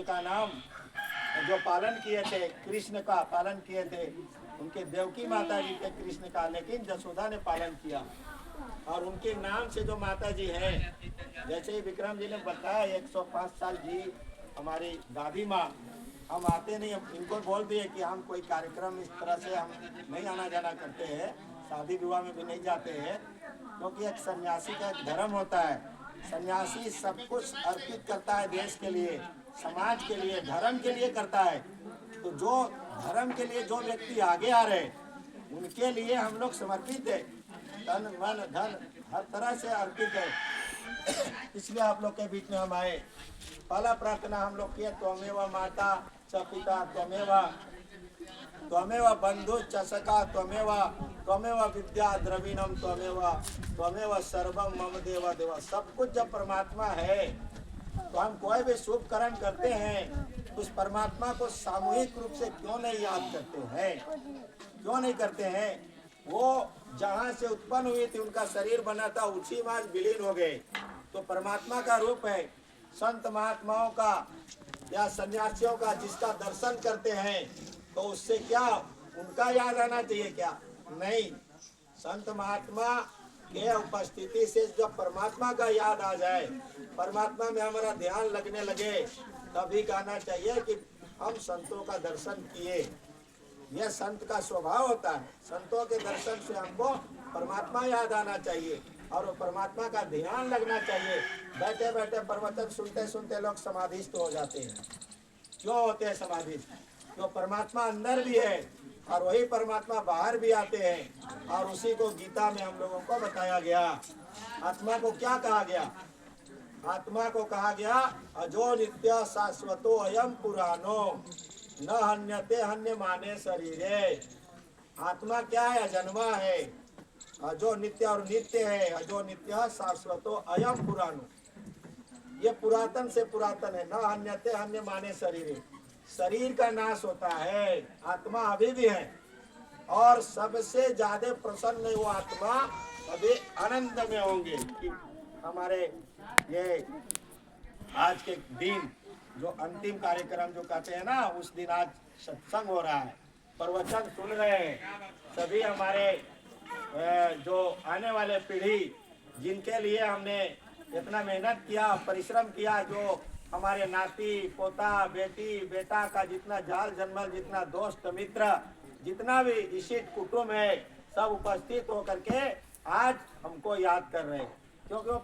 का नाम जो पालन किए थे, कृष्ण का पालन किए थे, उनके देवकी माता जी थे कृष्ण का, लेकिन जसोदा ने पालन किया। और उनके नाम से जो माता जी हैं, जैसे ही विक्रम जी ने बताया 105 साल जी हमारी दादी माँ, हम आते नहीं, इनको बोल दिए कि हम कोई कार्यक्रम इस तरह से हम नहीं आना जाना करते हैं, शादी विवाह में भी नहीं जाते हैं, क्योंकि एक सन्यासी का एक धर्म होता है। सन्यासी सब कुछ अर्पित करता है देश के लिए, समाज के लिए, धर्म के लिए करता है। तो जो धर्म के लिए जो व्यक्ति आगे आ रहे उनके लिए हम लोग समर्पित है, तन मन धन हर तरह से अर्पित है। इसलिए आप लोग के बीच में हम आए। पहला प्रार्थना हम लोग किए, त्वमेव माता च पिता त्वमेव, त्वमेव बंधु च सखा त्वमेव, त्वमेव विद्या द्रविणम त्वमेव, त्वमेव सर्वम मम देव देव। सब कुछ जब परमात्मा है तो हम कोई भी शुभ कर्म करते हैं, उस परमात्मा को सामूहिक रूप से क्यों नहीं याद करते हैं, क्यों नहीं करते हैं? वो जहाँ से उत्पन्न हुई थी, उनका शरीर बना था, उसी में आज विलीन हो गए, तो परमात्मा का रूप है। संत महात्माओं का या सन्यासियों का जिसका दर्शन करते हैं, तो उससे क्या उनका याद आना चाहिए क्या? नहीं, संत महात्मा के उपस्थिति से जब परमात्मा का याद आ जाए, परमात्मा में हमारा ध्यान लगने लगे, तभी कहना चाहिए कि हम संतों का दर्शन किए। यह संत का स्वभाव होता है। संतों के दर्शन से हमको परमात्मा याद आना चाहिए और वो परमात्मा का ध्यान लगना चाहिए। बैठे बैठे प्रवचन सुनते सुनते लोग समाधिस्थ हो जाते हैं। क्यों होते हैं समाधिस्थ? तो परमात्मा अंदर भी है और वही परमात्मा बाहर भी आते हैं, और उसी को गीता में हम लोगों को बताया गया। आत्मा को क्या कहा गया? आत्मा को कहा गया अजो नित्य शाश्वतो अयम पुरानो न हन्यते हन्य माने शरीरे। आत्मा क्या है? अजन्मा है, अजो नित्य और नित्य है, अजो नित्य शाश्वतो अयम पुरानो। ये पुरातन से पुरातन है। न हन्यते हन्य माने शरीरे, शरीर का नाश होता है, आत्मा अभी भी है। और सबसे ज्यादा प्रसन्न वो आत्मा अभी आनंद में होंगे कि हमारे ये आज के दिन जो अंतिम कार्यक्रम जो कहते हैं ना, उस दिन आज सत्संग हो रहा है, प्रवचन सुन रहे हैं सभी हमारे जो आने वाले पीढ़ी, जिनके लिए हमने इतना मेहनत किया, परिश्रम किया, जो हमारे नाती पोता बेटी बेटा का जितना जाल जन्मल, जितना दोस्त मित्र, जितना भी इशित कुटुंब है, सब उपस्थित होकर के आज हमको याद कर रहे हैं, क्योंकि वो